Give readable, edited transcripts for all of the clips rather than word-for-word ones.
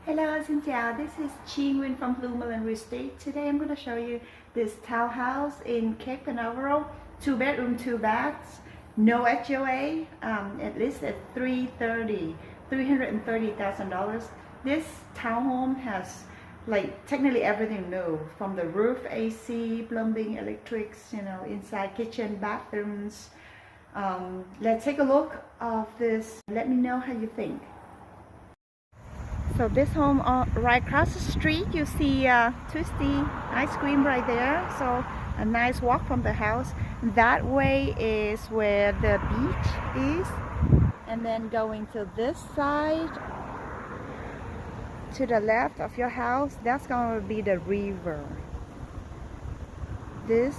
Hello, xin chào. This is Chi Nguyên from Blue Melon Real Estate. Today I'm going to show you this townhouse in Cape Canaveral, 2 bedroom, 2 baths, no HOA, at least at $330,000. This townhome has like technically everything new, from the roof, AC, plumbing, electrics, inside kitchen, bathrooms. Let's take a look of this. Let me know how you think. So this home right across the street, you see Twisty ice cream right there. So a nice walk from the house. That way is where the beach is. And then going to this side, to the left of your house, that's going to be the river. This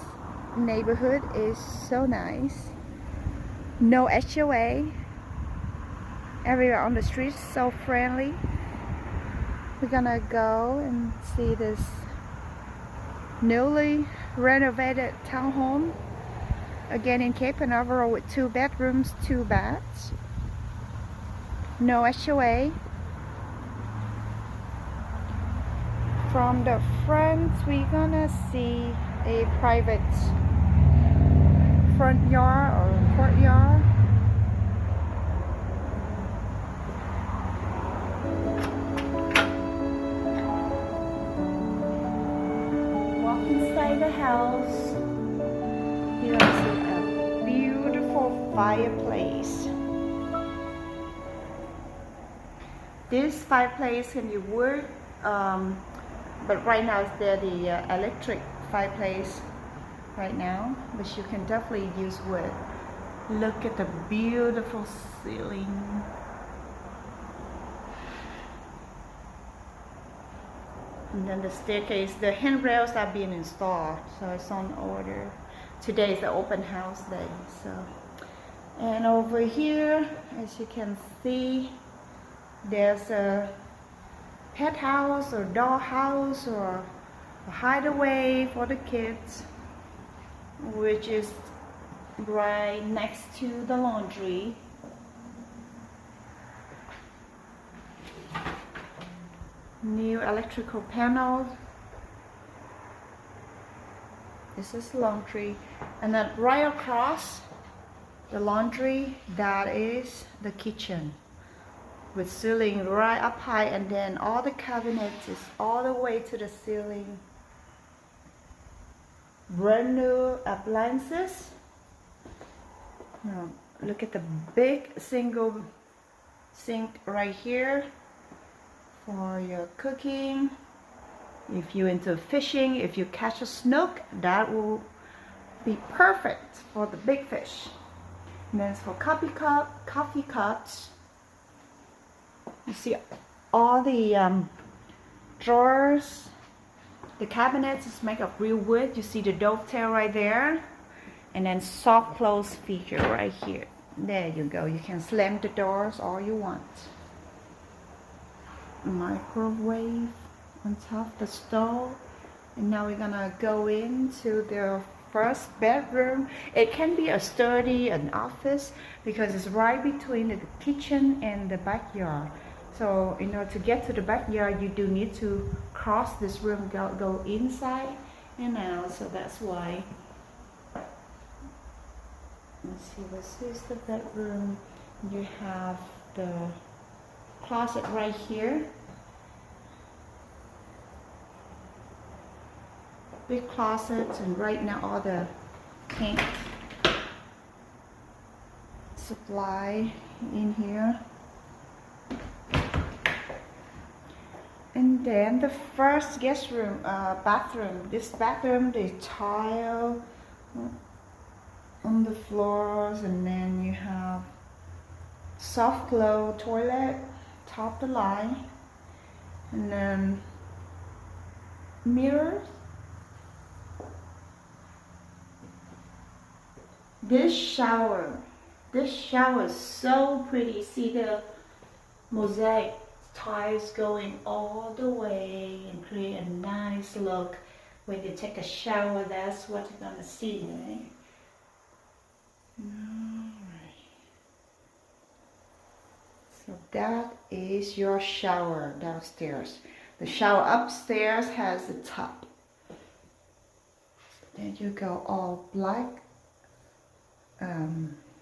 neighborhood is so nice. No HOA. Everywhere on the street is so friendly. We're gonna go and see this newly renovated townhome, again in Cape Canaveral, with 2 bedrooms, 2 baths, no HOA. From the front, we're gonna see a private front yard or courtyard. Inside the house, you're gonna see a beautiful fireplace. This fireplace can be wood, but right now it's the electric fireplace right now, but you can definitely use wood. Look at the beautiful ceiling. And then the staircase, the handrails are being installed, so it's on order. Today is the open house day. And over here, as you can see, there's a pet house or dollhouse or a hideaway for the kids, which is right next to the laundry. New electrical panels. This is laundry, and then right across the laundry, that is the kitchen, with ceiling right up high, and then all the cabinets is all the way to the ceiling. Brand new appliances. Now look at the big single sink right here for your cooking. If you're into fishing, if you catch a snook, that will be perfect for the big fish. And then for coffee cups. You see all the drawers, the cabinets is made of real wood. You see the dovetail right there, and then soft close feature right here. There you go. You can slam the doors all you want. Microwave on top of the stove. And now we're gonna go into the first bedroom. It can be a study, an office, because it's right between the kitchen and the backyard. So in order to get to the backyard, you do need to cross this room, go inside and out. So that's why. Let's see, this is the bedroom. You have the closet right here. Big closets, and right now all the paint supply in here. And then the first guest room, bathroom. This bathroom, the tile on the floors, and then you have soft glow toilet, top of the line, and then mirrors. This shower is so pretty. See the mosaic tiles going all the way and create a nice look. When you take a shower, that's what you're gonna see, right? Alright. So that is your shower downstairs. The shower upstairs has a tub. Then you go all black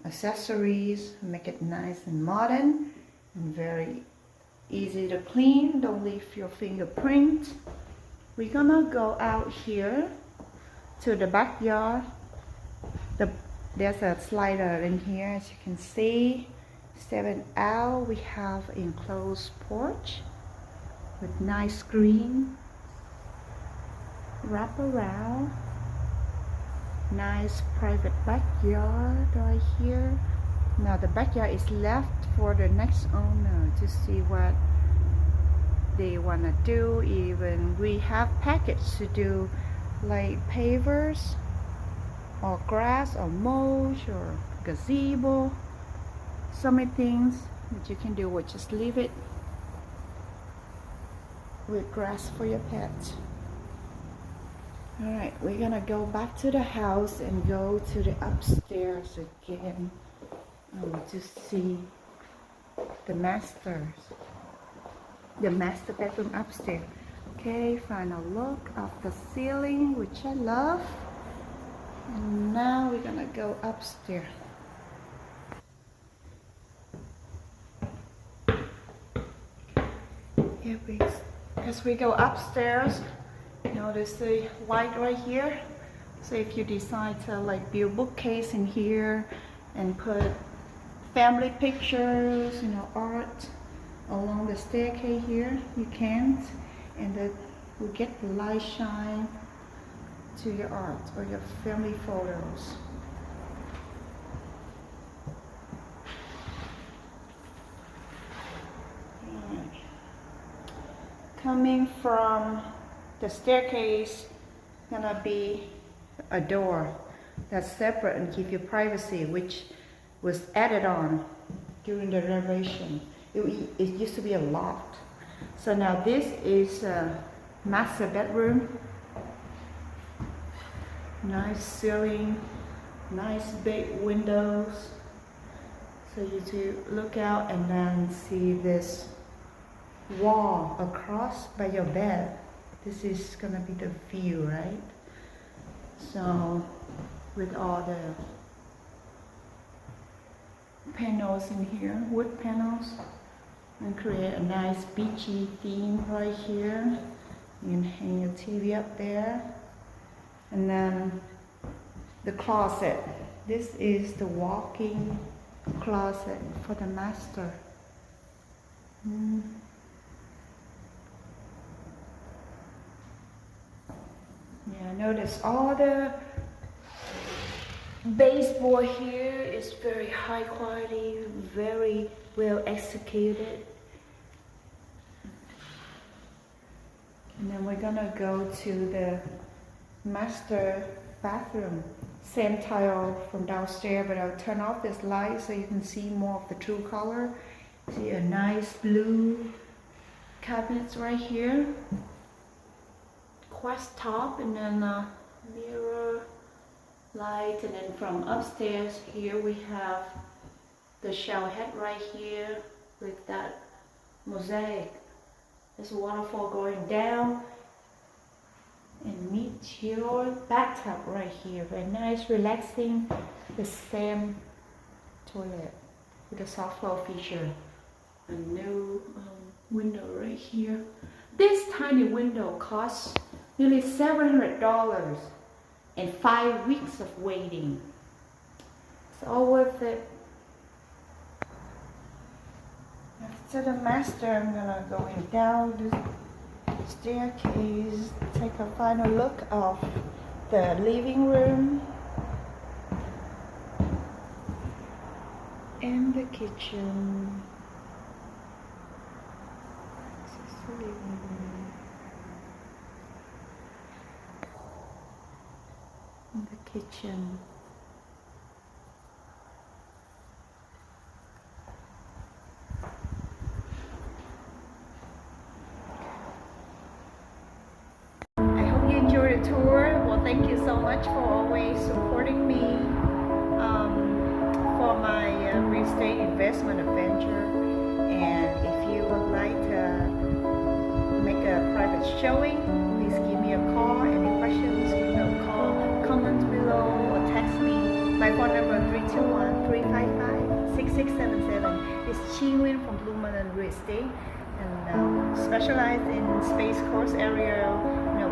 accessories, make it nice and modern and very easy to clean. Don't leave your fingerprint. We're gonna go out here to the backyard. There's a slider in here, as you can see. Stepping out, we have enclosed porch with nice green wrap around. Nice private backyard right here. Now the backyard is left for the next owner to see what they want to do. Even we have package to do like pavers or grass or mulch or gazebo. So many things that you can do with just leave it with grass for your pets. Alright, we're gonna go back to the house and go to the upstairs again to see the master bedroom upstairs. Okay, final look of the ceiling, which I love. And now we're gonna go upstairs. Here we, as we go upstairs, notice the light right here. So if you decide to like build bookcase in here and put family pictures, art along the staircase here, you can, and that will get the light shine to your art or your family photos. Coming from the staircase, gonna be a door that's separate and give you privacy, which was added on during the renovation. It used to be a loft. So now this is a master bedroom. Nice ceiling, nice big windows. So you to look out and then see this wall across by your bed. This is gonna be the view, right? So with all the panels in here, wood panels, and create a nice beachy theme right here. You can hang your TV up there. And then the closet. This is the walk-in closet for the master. Yeah, notice all the baseboard here is very high quality, very well executed. And then we're gonna go to the master bathroom. Same tile from downstairs, but I'll turn off this light so you can see more of the true color. See a nice blue cabinets right here. Quartz top, and then a mirror light, and then from upstairs here we have the shower head right here with that mosaic. There's a waterfall going down and meet your bathtub right here. Very nice, relaxing. The same toilet with a soft flow feature. A new window right here. This tiny window costs nearly $700 and 5 weeks of waiting. It's all worth it. After the master, I'm gonna go down the staircase, take a final look of the living room and the kitchen. This is the living room. And the kitchen. Tour. Well, thank you so much for always supporting me for my real estate investment adventure. And if you would like to make a private showing, please give me a call. Any questions, give me a call, comment below, or text me. My phone number 321-355-6677. It's Chi Nguyen from Blue Moon Real Estate, and specialized in space course area,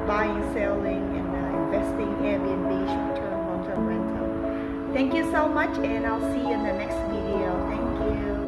buying, selling, and investing, Airbnb, short-term, long-term rental. Thank you so much, and I'll see you in the next video. Thank you.